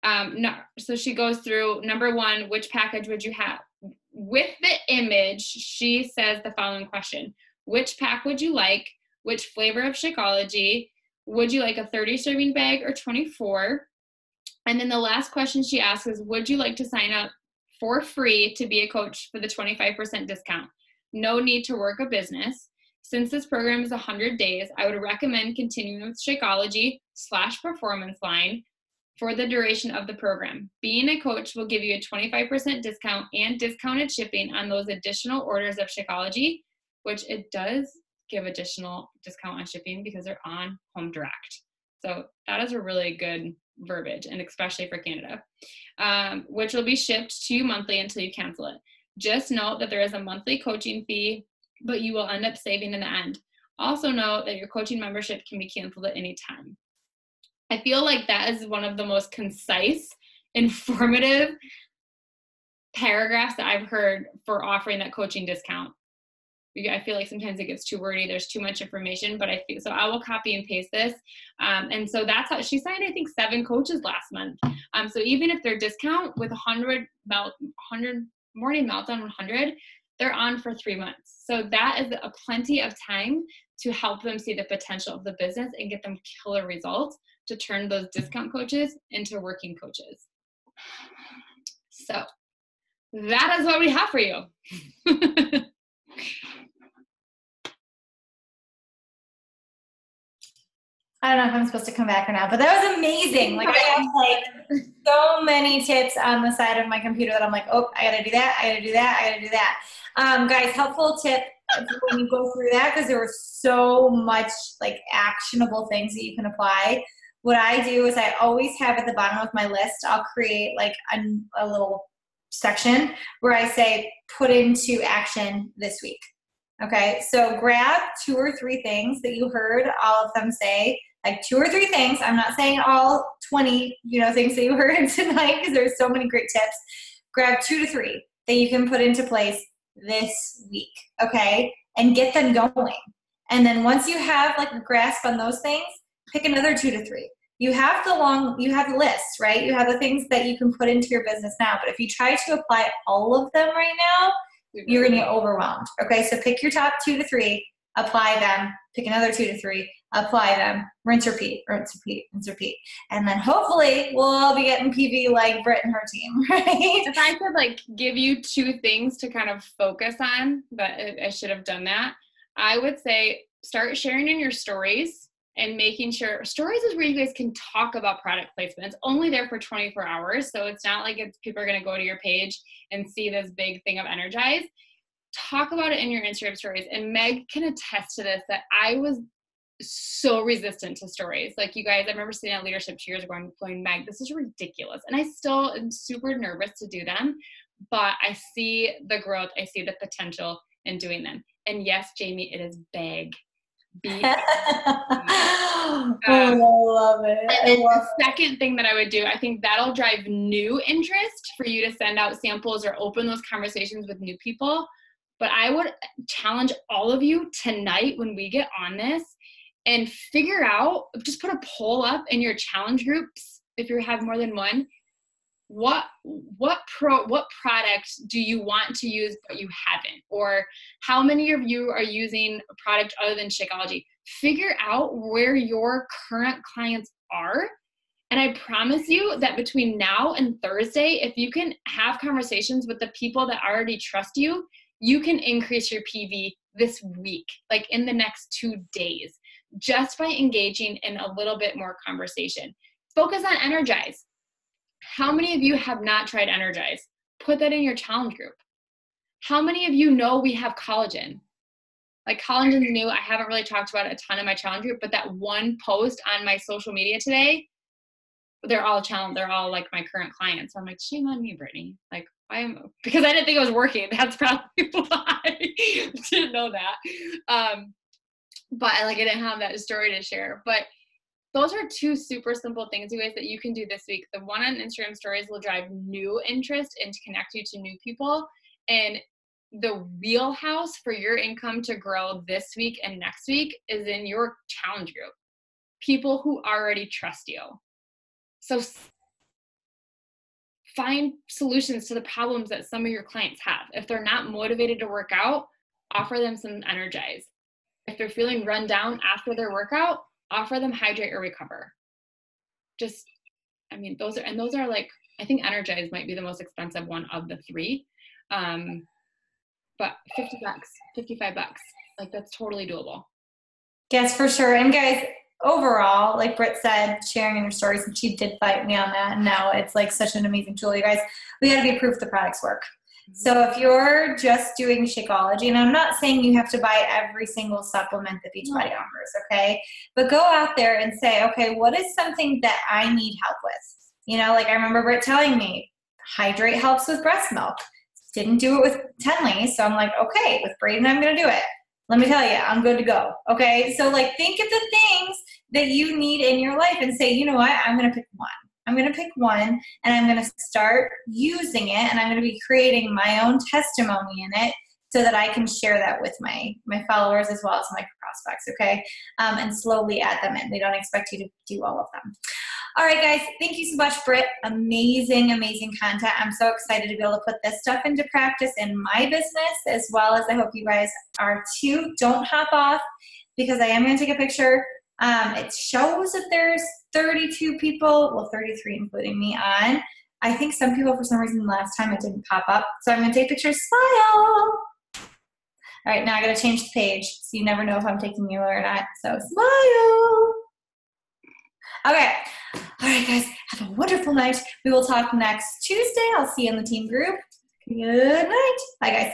no. So she goes through number 1, which package would you have? With the image, she says the following question. Which pack would you like? Which flavor of Shakeology? Would you like a 30 serving bag or 24? And then the last question she asks is, would you like to sign up for free to be a coach for the 25% discount? No need to work a business. Since this program is 100 days, I would recommend continuing with Shakeology/Performance Line for the duration of the program. Being a coach will give you a 25% discount and discounted shipping on those additional orders of Shakeology, which it does give additional discount on shipping because they're on home direct. So that is a really good verbiage, and especially for Canada, which will be shipped to you monthly until you cancel it. Just note that there is a monthly coaching fee, but you will end up saving in the end. Also note that your coaching membership can be canceled at any time. I feel like that is one of the most concise, informative paragraphs that I've heard for offering that coaching discount. I feel like sometimes it gets too wordy. There's too much information, but so I will copy and paste this. And so that's how she signed, I think, 7 coaches last month. So even if their discount with 100 morning meltdown 100, they're on for 3 months. So that is a plenty of time to help them see the potential of the business and get them killer results to turn those discount coaches into working coaches. So that is what we have for you. I don't know if I'm supposed to come back or not, but that was amazing. Like, I have like so many tips on the side of my computer that I'm like, oh, I gotta do that, I gotta do that, I gotta do that. Guys, helpful tip when you go through that, because there was so much like actionable things that you can apply. What I do is I always have at the bottom of my list, I'll create like a little section where I say, put into action this week. Okay, so grab 2 or 3 things that you heard all of them say, like 2 or 3 things. I'm not saying all 20, things that you heard tonight, because there's so many great tips. Grab 2 to 3 that you can put into place this week, okay? And get them going. And then once you have like a grasp on those things, pick another 2 to 3. You have the list, right? You have the things that you can put into your business now. But if you try to apply all of them right now, you're going to get overwhelmed. Okay, so pick your top 2 to 3, apply them, pick another 2 to 3, apply them, rinse, repeat, rinse, repeat, rinse, repeat. And then hopefully we'll all be getting PV like Britt and her team, right? If I could like give you 2 things to kind of focus on, but I should have done that, I would say start sharing in your stories and making sure stories is where you guys can talk about product placement. It's only there for 24 hours. So it's not like people are going to go to your page and see this big thing of Energize. Talk about it in your Instagram stories. And Meg can attest to this, that I was so resistant to stories. Like, you guys, I remember sitting at leadership 2 years ago and going, Meg, this is ridiculous. And I still am super nervous to do them, but I see the growth. I see the potential in doing them. And yes, Jamie, it is big. I love it. And the second thing that I would do, I think that'll drive new interest for you to send out samples or open those conversations with new people. But I would challenge all of you tonight when we get on this and figure out, just put a poll up in your challenge groups if you have more than one. What product do you want to use but you haven't? Or how many of you are using a product other than Shakeology? Figure out where your current clients are. And I promise you that between now and Thursday, if you can have conversations with the people that already trust you, you can increase your PV this week, like in the next 2 days, just by engaging in a little bit more conversation. Focus on Energize. How many of you have not tried Energize? Put that in your challenge group. How many of you know we have collagen? Like, collagen's new. I haven't really talked about it a ton in my challenge group, but that one post on my social media today, they're all like my current clients. So I'm like, shame on me, Brittany. Like, because I didn't think it was working. That's probably why I didn't know that. But I didn't have that story to share. But those are two super simple things, you guys, that you can do this week. The one on Instagram stories will drive new interest and to connect you to new people. And the wheelhouse for your income to grow this week and next week is in your challenge group. People who already trust you. So find solutions to the problems that some of your clients have. If they're not motivated to work out, offer them some Energize. If they're feeling run down after their workout, offer them Hydrate or Recover. Just, I mean, those are like, I think Energize might be the most expensive one of the three. But $50, $55, like that's totally doable. Yes, for sure. And guys, overall, like Britt said, sharing in her stories, and she did fight me on that. And now it's like such an amazing tool, you guys. We got to be proof the products work. So if you're just doing Shakeology, and I'm not saying you have to buy every single supplement that Beachbody offers, okay? But go out there and say, okay, what is something that I need help with? You know, like I remember Britt telling me, Hydrate helps with breast milk. Didn't do it with Tenley, so I'm like, okay, with Braden, I'm going to do it. Let me tell you, I'm good to go, okay? So, like, think of the things that you need in your life and say, you know what, I'm going to pick one. I'm going to pick one, and I'm going to start using it, and I'm going to be creating my own testimony in it so that I can share that with my followers as well as my prospects, okay? And slowly add them in. We don't expect you to do all of them. All right, guys, thank you so much, Britt. Amazing, amazing content. I'm so excited to be able to put this stuff into practice in my business, as well as I hope you guys are too. Don't hop off, because I am going to take a picture. It shows that there's 32 people, well, 33 including me on. I think some people, for some reason, last time it didn't pop up. So I'm going to take pictures. Smile. All right, now I got to change the page, so you never know if I'm taking you or not. So smile. Okay. All right, guys, have a wonderful night. We will talk next Tuesday. I'll see you in the team group. Good night. Bye, guys.